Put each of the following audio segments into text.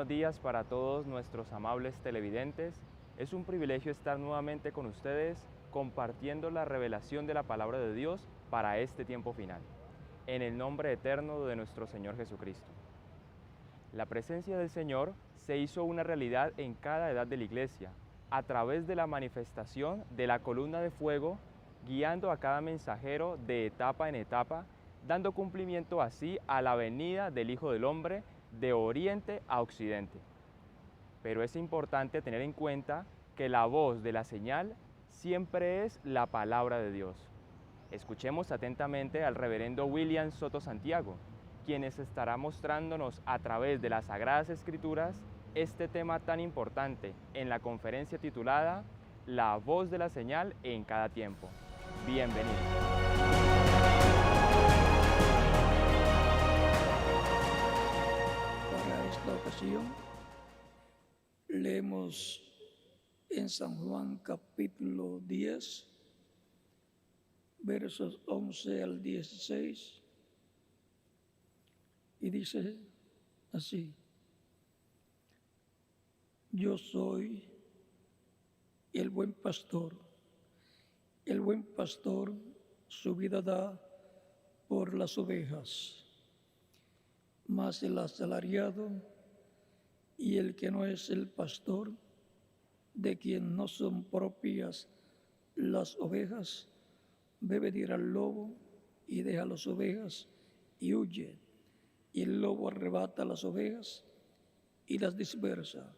buenos días para todos nuestros amables televidentes. Es un privilegio estar nuevamente con ustedes compartiendo la revelación de la palabra de Dios para este tiempo final, en el nombre eterno de nuestro Señor Jesucristo. La presencia del Señor se hizo una realidad en cada edad de la iglesia, a través de la manifestación de la columna de fuego, guiando a cada mensajero de etapa en etapa, dando cumplimiento así a la venida del Hijo del Hombre de oriente a occidente. Pero es importante tener en cuenta que la voz de la señal siempre es la palabra de Dios. Escuchemos atentamente al reverendo William Soto Santiago, quien estará mostrándonos a través de las Sagradas Escrituras este tema tan importante en la conferencia titulada La voz de la señal en cada tiempo. Bienvenidos. Para esta ocasión leemos en San Juan capítulo 10, versos 11 al 16, y dice así: Yo soy el buen pastor su vida da por las ovejas, mas el asalariado y el que no es el pastor, de quien no son propias las ovejas, ve venir al lobo y deja las ovejas y huye, y el lobo arrebata las ovejas y las dispersa.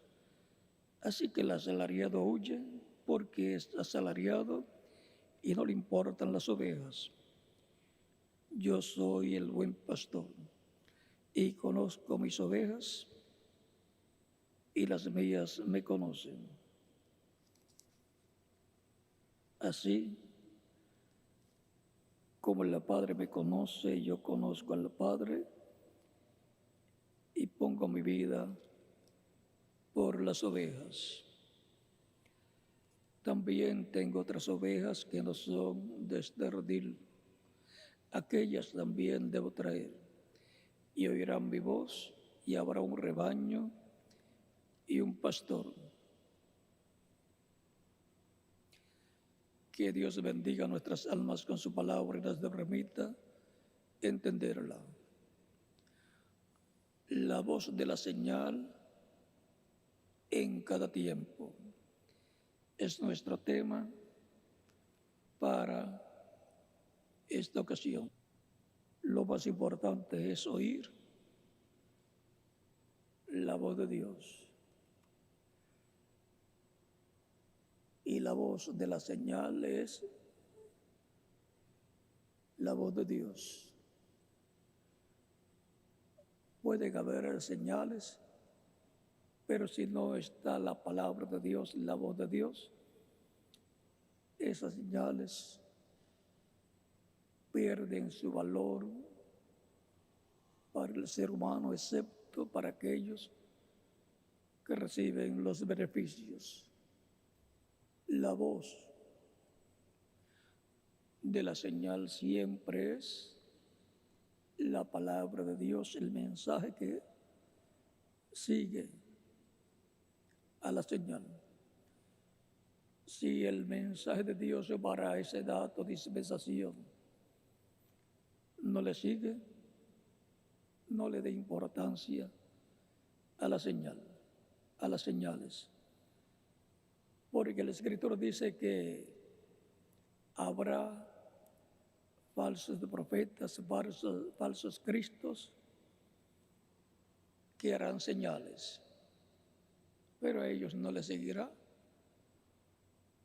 Así que el asalariado huye porque es asalariado y no le importan las ovejas. Yo soy el buen pastor y conozco mis ovejas y las mías me conocen. Así como el Padre me conoce, yo conozco al Padre y pongo mi vida por las ovejas. También tengo otras ovejas que no son de este redil. Aquellas también debo traer, y oirán mi voz, y habrá un rebaño y un pastor. Que Dios bendiga nuestras almas con su palabra y nos permita entenderla. La voz de la señal en cada tiempo es nuestro tema para esta ocasión. Lo más importante es oír la voz de Dios. Y la voz de la señal es la voz de Dios. Pueden haber señales, pero si no está la palabra de Dios, la voz de Dios, esas señales pierden su valor para el ser humano, excepto para aquellos que reciben los beneficios. La voz de la señal siempre es la palabra de Dios, el mensaje que sigue a la señal. Si el mensaje de Dios para ese dato de dispensación no le sigue, no le dé importancia a la señal, a las señales. Porque el Escritor dice que habrá falsos profetas, falsos cristos, que harán señales, pero a ellos no les seguirá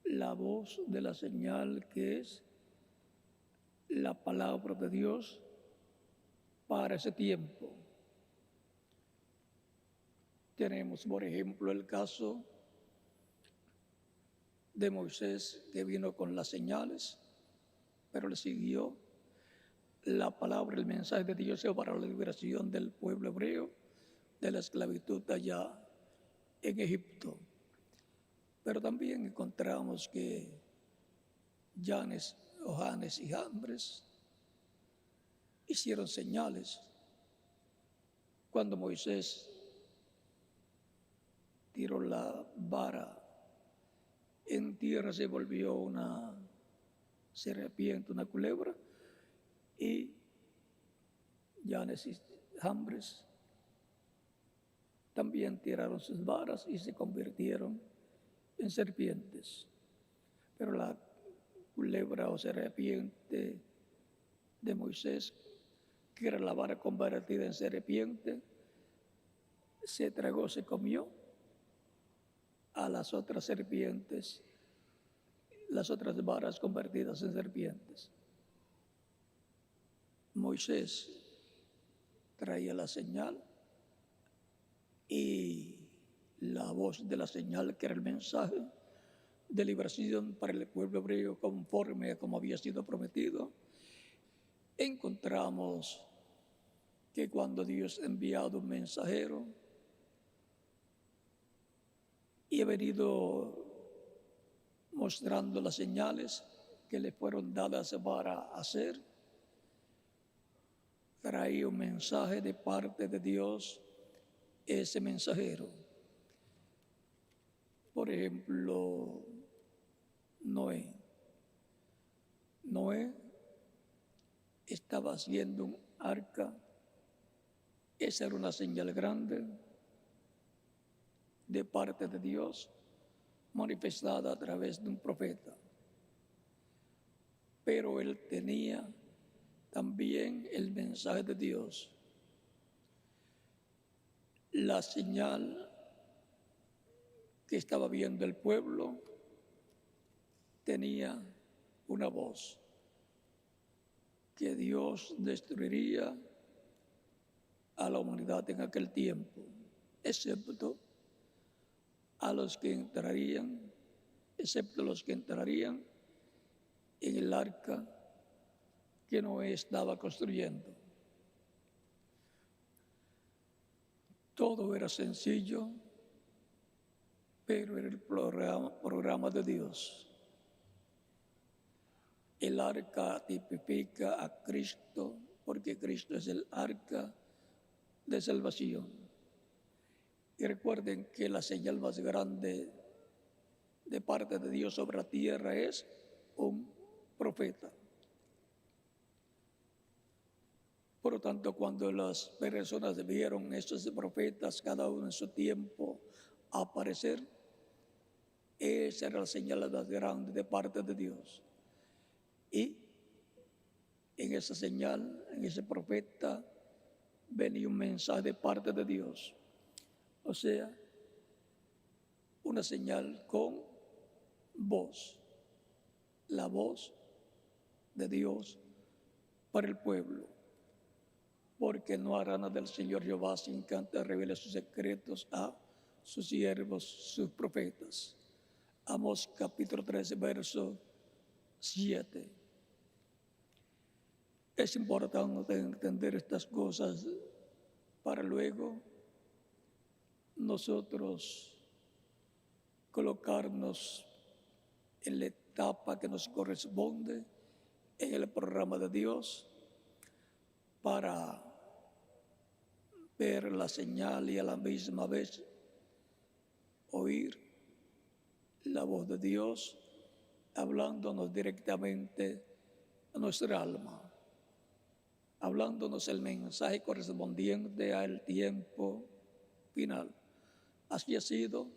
la voz de la señal, que es la palabra de Dios para ese tiempo. Tenemos, por ejemplo, el caso de Moisés, que vino con las señales, pero le siguió la palabra, el mensaje de Dios para la liberación del pueblo hebreo de la esclavitud allá en Egipto. Pero también encontramos que Janes y Jambres hicieron señales cuando Moisés tiró la vara en tierra, se volvió una serpiente, una culebra, y Janes y Jambres también tiraron sus varas y se convirtieron en serpientes. Pero la culebra o serpiente de Moisés, que era la vara convertida en serpiente, se tragó, se comió a las otras serpientes, las otras varas convertidas en serpientes. Moisés traía la señal y la voz de la señal, que era el mensaje de liberación para el pueblo hebreo conforme a como había sido prometido. Encontramos que cuando Dios ha enviado un mensajero y ha venido mostrando las señales que le fueron dadas para hacer, traía un mensaje de parte de Dios ese mensajero. Por ejemplo, Noé. Noé estaba haciendo un arca. Esa era una señal grande de parte de Dios, manifestada a través de un profeta. Pero él tenía también el mensaje de Dios. La señal que estaba viendo el pueblo tenía una voz, que Dios destruiría a la humanidad en aquel tiempo, excepto los que entrarían en el arca que Noé estaba construyendo. Todo era sencillo, pero era el programa de Dios. El arca tipifica a Cristo, porque Cristo es el arca de salvación. Y recuerden que la señal más grande de parte de Dios sobre la tierra es un profeta. Por lo tanto, cuando las personas vieron estos profetas, cada uno en su tiempo, aparecer, esa era la señal más grande de parte de Dios. Y en esa señal, en ese profeta, venía un mensaje de parte de Dios. O sea, una señal con voz, la voz de Dios para el pueblo. Porque no hará nada del Señor Jehová sin que antes revele sus secretos a sus siervos, sus profetas. Amós capítulo 13, verso 7. Es importante entender estas cosas para luego nosotros colocarnos en la etapa que nos corresponde en el programa de Dios para ver la señal y a la misma vez oír la voz de Dios hablándonos directamente a nuestra alma, hablándonos el mensaje correspondiente al tiempo final. Así ha sido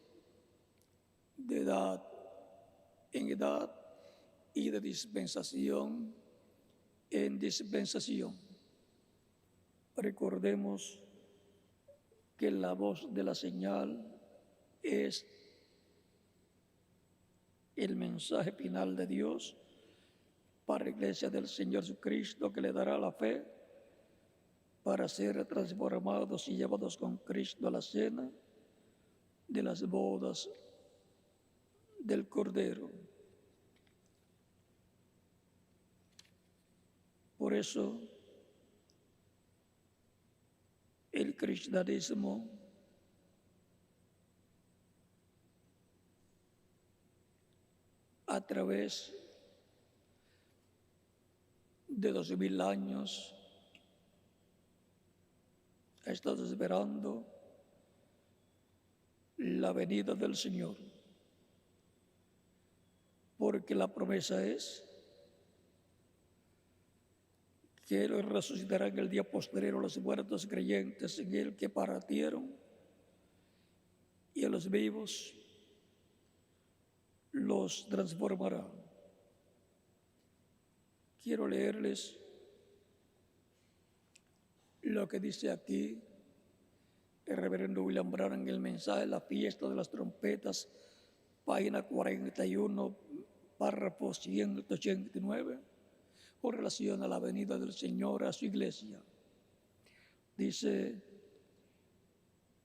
de edad en edad y de dispensación en dispensación. Recordemos que la voz de la señal es el mensaje final de Dios para la iglesia del Señor Jesucristo, que le dará la fe para ser transformados y llevados con Cristo a la cena de las bodas del Cordero. Por eso, el cristianismo a través de 2000 años ha estado esperando la venida del Señor. Porque la promesa es que Él resucitará en el día postrero a los muertos creyentes en Él que partieron, y a los vivos los transformará. Quiero leerles lo que dice aquí el reverendo William Branham en el mensaje La fiesta de las trompetas, página 41, párrafo 189, con relación a la venida del Señor a su iglesia. Dice: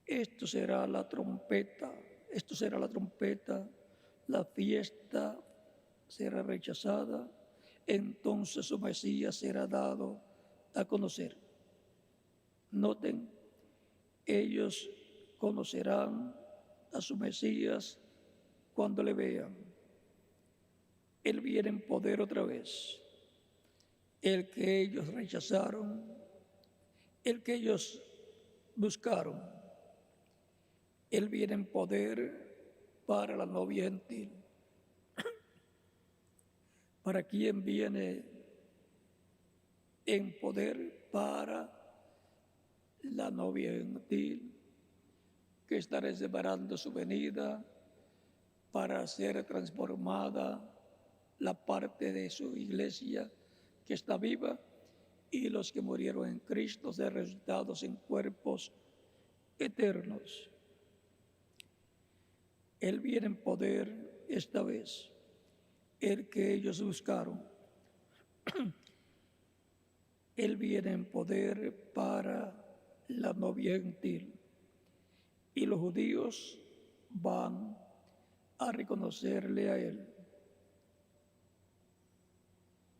esto será la trompeta, la fiesta será rechazada, entonces su Mesías será dado a conocer. Noten, ellos conocerán a su Mesías cuando le vean. Él viene en poder otra vez. El que ellos rechazaron, el que ellos buscaron, Él viene en poder para la novia gentil. ¿Para quién viene en poder? Para la novia gentil, que estará esperando su venida para ser transformada la parte de su iglesia que está viva, y los que murieron en Cristo ser resucitados en cuerpos eternos. Él viene en poder esta vez, el que ellos buscaron. Él viene en poder para la novia gentil, y los judíos van a reconocerle a Él.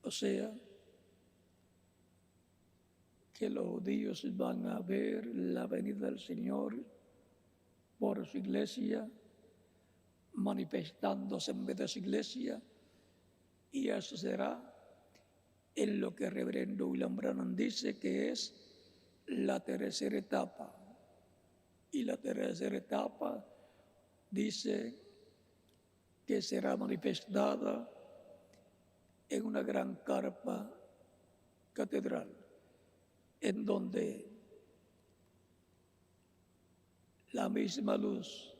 O sea, que los judíos van a ver la venida del Señor por su iglesia, manifestándose en vez de su iglesia, y eso será en lo que el reverendo William Branham dice que es la tercera etapa. Y la tercera etapa dice que será manifestada en una gran carpa catedral, en donde la misma luz,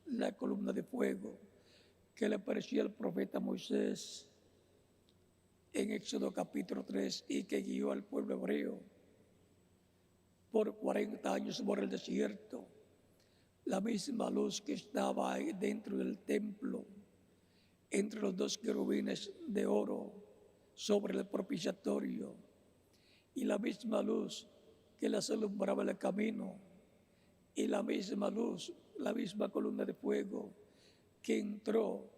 la columna de fuego que le apareció al profeta Moisés en Éxodo capítulo 3 y que guió al pueblo hebreo por 40 años por el desierto, la misma luz que estaba ahí dentro del templo, entre los dos querubines de oro sobre el propiciatorio, y la misma luz que les alumbraba el camino, y la misma luz, la misma columna de fuego que entró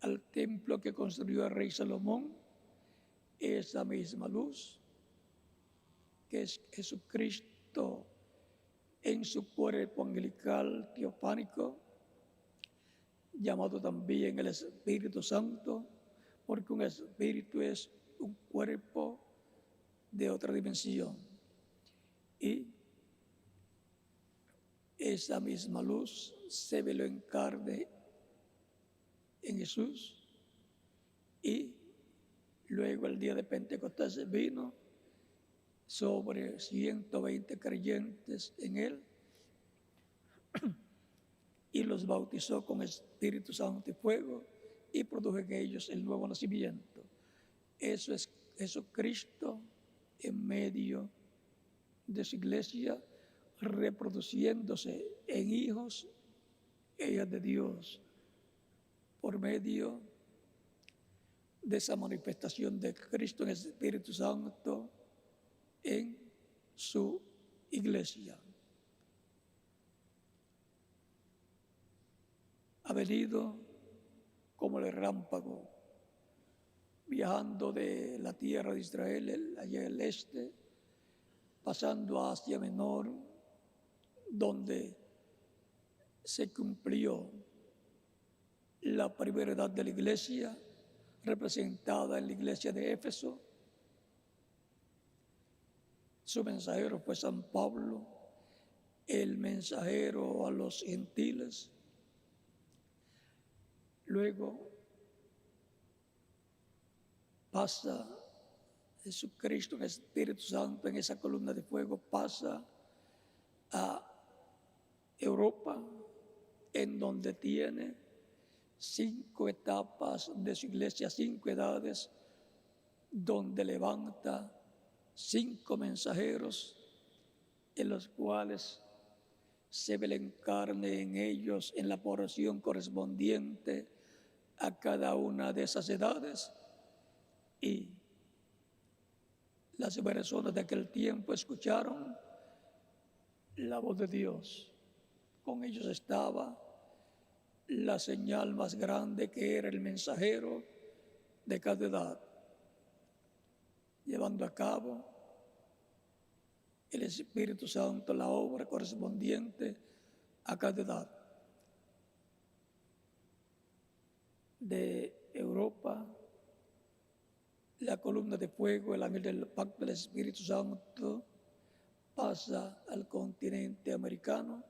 al templo que construyó el rey Salomón, esa misma luz que es Jesucristo en su cuerpo angelical teofánico, llamado también el Espíritu Santo, porque un espíritu es un cuerpo de otra dimensión. Y esa misma luz se veló en carne en Jesús, y luego el día de Pentecostés vino sobre 120 creyentes en Él y los bautizó con Espíritu Santo y fuego, y produjo en ellos el nuevo nacimiento. Eso es Jesucristo en medio de su iglesia, reproduciéndose en hijos e hijas de Dios por medio de esa manifestación de Cristo en el Espíritu Santo en su iglesia. Ha venido como el relámpago, viajando de la tierra de Israel, allá al este, pasando a Asia Menor, donde se cumplió la primera edad de la iglesia, representada en la iglesia de Éfeso. Su mensajero fue San Pablo, el mensajero a los gentiles. Luego pasa Jesucristo, el Espíritu Santo, en esa columna de fuego, pasa a Europa, en donde tiene 5 etapas de su iglesia, 5 edades, donde levanta 5 mensajeros, en los cuales se ve en carne en ellos en la porción correspondiente a cada una de esas edades. Y las personas de aquel tiempo escucharon la voz de Dios. Con ellos estaba la señal más grande, que era el mensajero de cada edad, llevando a cabo el Espíritu Santo la obra correspondiente a cada edad. De Europa, la columna de fuego, el ángel del pacto del Espíritu Santo, pasa al continente americano,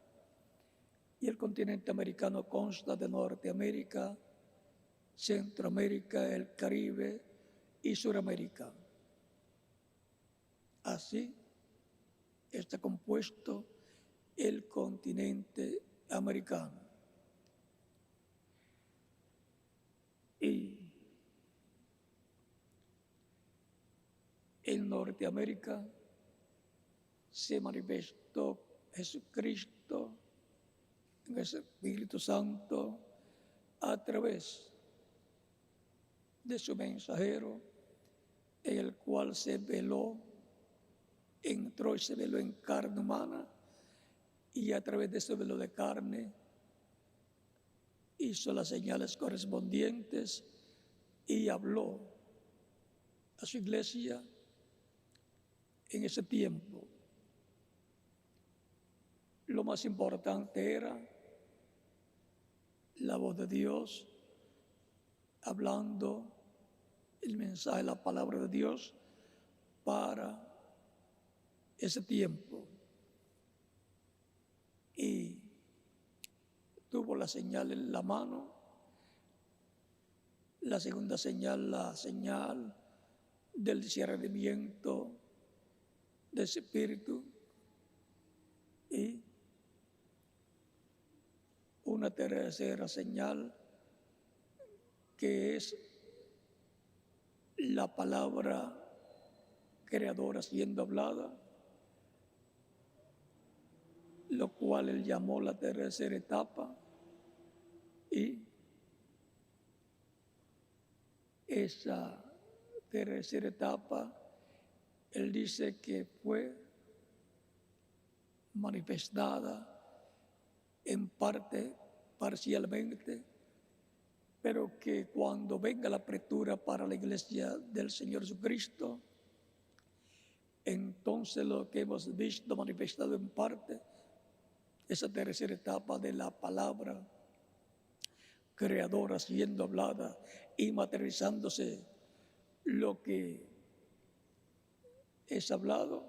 y el continente americano consta de Norteamérica, Centroamérica, el Caribe y Suramérica. Así está compuesto el continente americano. Y en Norteamérica se manifestó Jesucristo en ese Espíritu Santo a través de su mensajero, en el cual se veló, entró y se veló en carne humana, y a través de ese velo de carne hizo las señales correspondientes y habló a su iglesia en ese tiempo. Lo más importante era la voz de Dios hablando el mensaje, la palabra de Dios para ese tiempo. Y tuvo la señal en la mano, la segunda señal, la señal del discernimiento de ese Espíritu, y una tercera señal, que es la palabra creadora siendo hablada, lo cual él llamó la tercera etapa. Y esa tercera etapa, él dice que fue manifestada en parte, parcialmente, pero que cuando venga la apertura para la iglesia del Señor Jesucristo, entonces lo que hemos visto manifestado en parte, esa tercera etapa de la palabra creadora siendo hablada y materializándose lo que es hablado,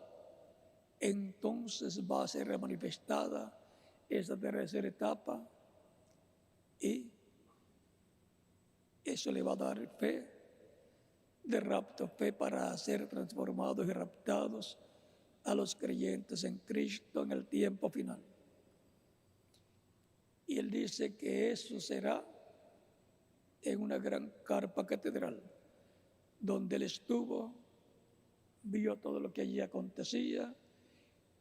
entonces va a ser manifestada esa tercera etapa, y eso le va a dar fe de rapto, fe para ser transformados y raptados a los creyentes en Cristo en el tiempo final. Y él dice que eso será en una gran carpa catedral, donde él estuvo, vio todo lo que allí acontecía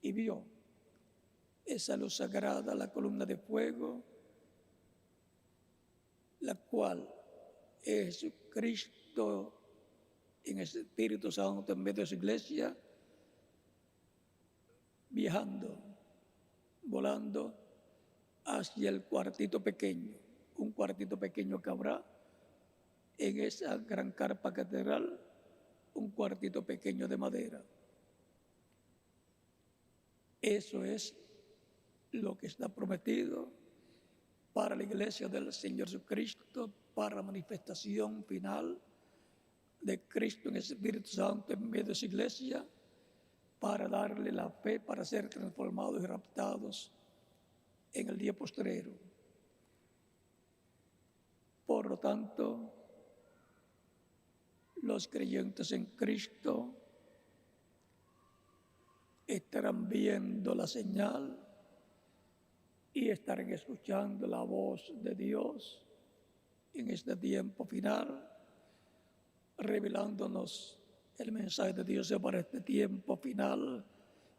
y vio esa luz sagrada, la columna de fuego, la cual es Jesucristo en el Espíritu Santo en medio de su iglesia, viajando, volando hacia el cuartito pequeño, un cuartito pequeño que habrá en esa gran carpa catedral, un cuartito pequeño de madera. Eso es lo que está prometido para la iglesia del Señor Jesucristo, para la manifestación final de Cristo en el Espíritu Santo en medio de su iglesia, para darle la fe para ser transformados y raptados en el día postrero. Por lo tanto, los creyentes en Cristo estarán viendo la señal y estarán escuchando la voz de Dios en este tiempo final, revelándonos el mensaje de Dios para este tiempo final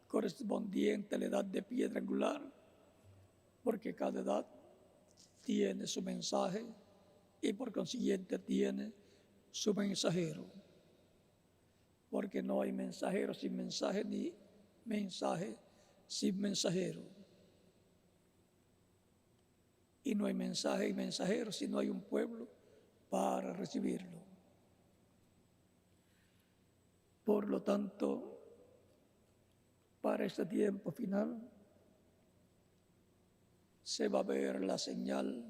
correspondiente a la edad de piedra angular, porque cada edad tiene su mensaje y por consiguiente tiene su mensajero, porque no hay mensajero sin mensaje ni mensaje sin mensajero. Y no hay mensaje y mensajero si no hay un pueblo para recibirlo. Por lo tanto, para este tiempo final, se va a ver la señal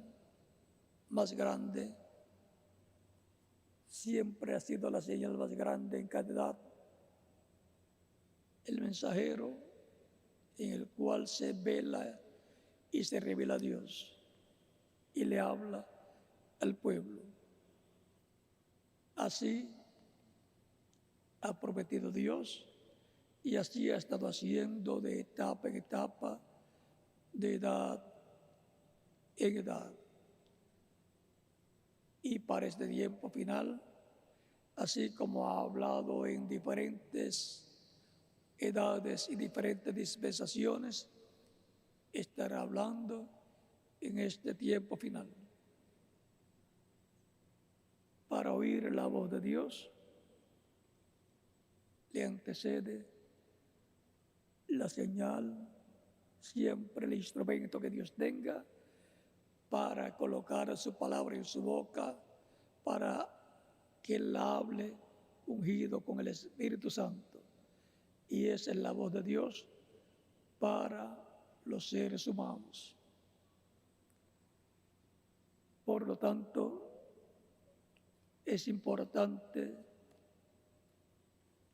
más grande. Siempre ha sido la señal más grande en cada edad. El mensajero en el cual se vela y se revela a Dios y le habla al pueblo. Así ha prometido Dios y así ha estado haciendo de etapa en etapa, de edad en edad. Y para este tiempo final, así como ha hablado en diferentes edades y diferentes dispensaciones, estará hablando en este tiempo final. Para oír la voz de Dios, le antecede la señal, siempre el instrumento que Dios tenga para colocar su palabra en su boca, para que Él hable ungido con el Espíritu Santo. Y esa es la voz de Dios para los seres humanos. Por lo tanto, es importante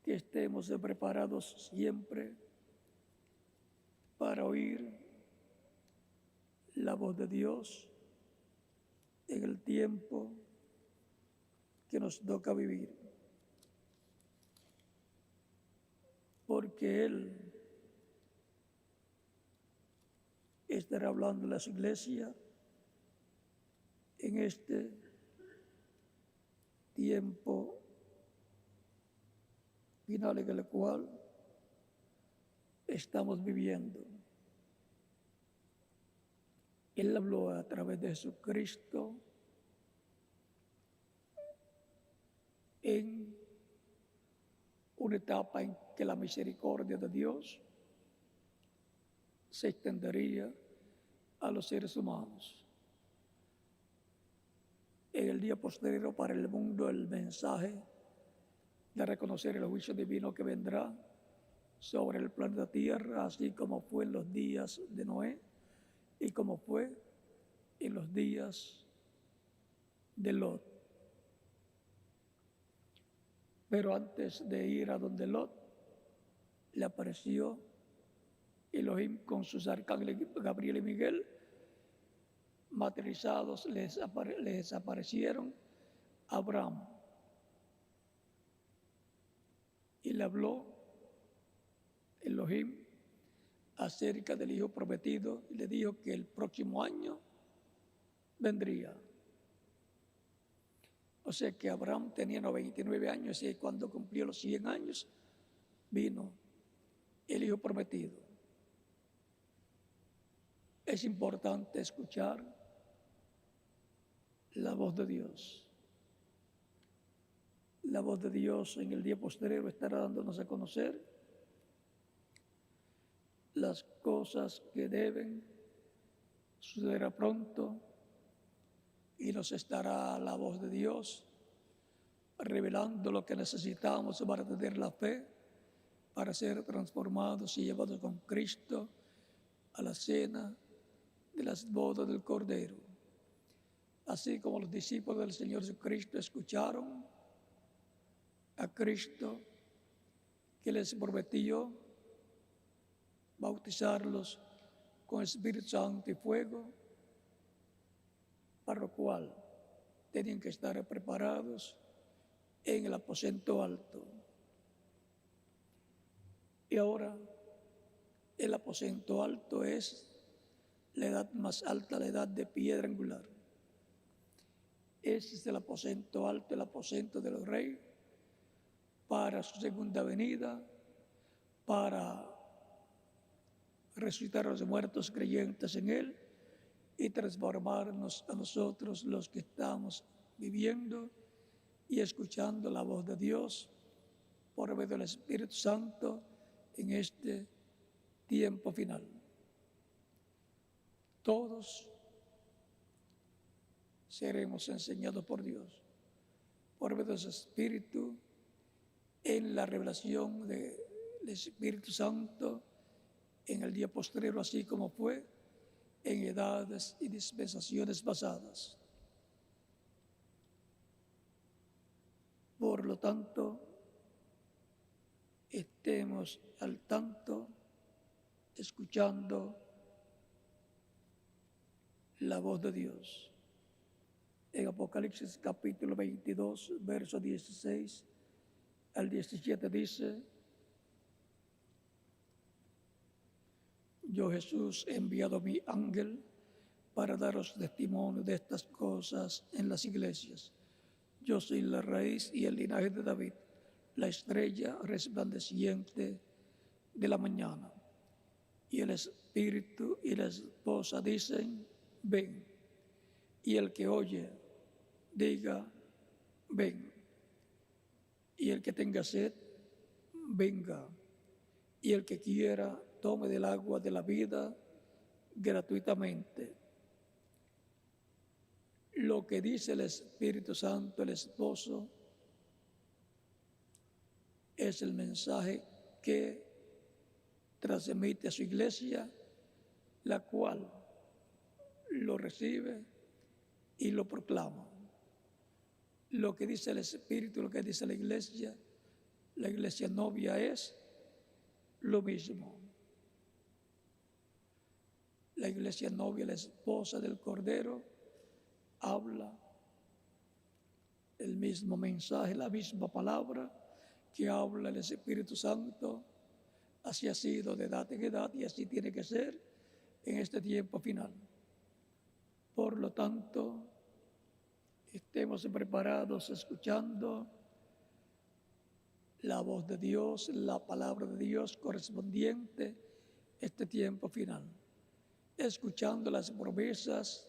que estemos preparados siempre para oír la voz de Dios en el tiempo que nos toca vivir. Porque Él estará hablando a la iglesia en este tiempo final en el cual estamos viviendo. Él habló a través de Jesucristo en una etapa en que la misericordia de Dios se extendería a los seres humanos. En el día posterior para el mundo, el mensaje de reconocer el juicio divino que vendrá sobre el planeta Tierra, así como fue en los días de Noé y como fue en los días de Lot. Pero antes de ir a donde Lot, le apareció Elohim con sus arcángeles Gabriel y Miguel, materializados, les aparecieron a Abraham. Y le habló Elohim acerca del hijo prometido y le dijo que el próximo año vendría. O sea que Abraham tenía 99 años y cuando cumplió los 100 años vino el hijo prometido. Es importante escuchar la voz de Dios. La voz de Dios en el día posterior estará dándonos a conocer las cosas que deben suceder pronto y nos estará la voz de Dios revelando lo que necesitamos para tener la fe, para ser transformados y llevados con Cristo a la cena de las bodas del Cordero. Así como los discípulos del Señor Jesucristo escucharon a Cristo que les prometió bautizarlos con Espíritu Santo y fuego, para lo cual tenían que estar preparados en el aposento alto. Y ahora el aposento alto es la edad más alta, la edad de piedra angular. Ese es el aposento alto, el aposento de los reyes, para su segunda venida, para resucitar a los muertos creyentes en Él y transformarnos a nosotros los que estamos viviendo y escuchando la voz de Dios por medio del Espíritu Santo en este tiempo final. Todos seremos enseñados por Dios, por medio de su Espíritu, en la revelación del Espíritu Santo en el día posterior, así como fue en edades y dispensaciones pasadas. Por lo tanto, estemos al tanto, escuchando la voz de Dios. En Apocalipsis capítulo 22, verso 16 al 17 dice: Yo, Jesús, he enviado a mi ángel para daros testimonio de estas cosas en las iglesias. Yo soy la raíz y el linaje de David, la estrella resplandeciente de la mañana. Y el Espíritu y la esposa dicen: ven. Y el que oye, diga: ven. Y el que tenga sed, venga. Y el que quiera, tome del agua de la vida gratuitamente. Lo que dice el Espíritu Santo, el esposo, es el mensaje que transmite a su iglesia, la cual lo recibe y lo proclama. Lo que dice el Espíritu, lo que dice la iglesia novia es lo mismo. La iglesia novia, la esposa del Cordero, habla el mismo mensaje, la misma palabra que habla el Espíritu Santo. Así ha sido de edad en edad y así tiene que ser en este tiempo final. Por lo tanto, estemos preparados escuchando la voz de Dios, la palabra de Dios correspondiente a este tiempo final, escuchando las promesas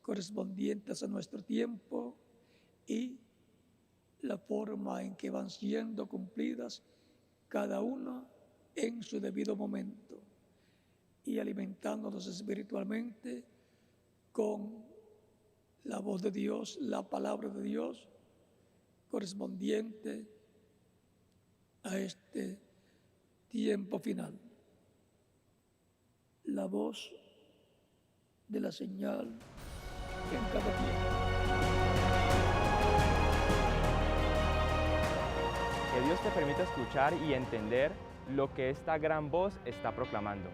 correspondientes a nuestro tiempo y la forma en que van siendo cumplidas cada una en su debido momento, y alimentándonos espiritualmente con la voz de Dios, la palabra de Dios correspondiente a este tiempo final. La voz de la señal en cada tiempo. Que Dios te permita escuchar y entender lo que esta gran voz está proclamando.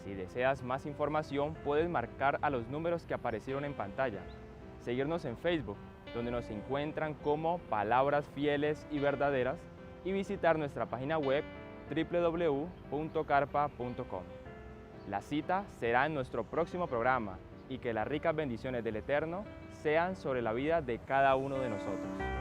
Si deseas más información, puedes marcar a los números que aparecieron en pantalla, seguirnos en Facebook, donde nos encuentran como Palabras Fieles y Verdaderas, y visitar nuestra página web www.carpa.com. La cita será en nuestro próximo programa, y que las ricas bendiciones del Eterno sean sobre la vida de cada uno de nosotros.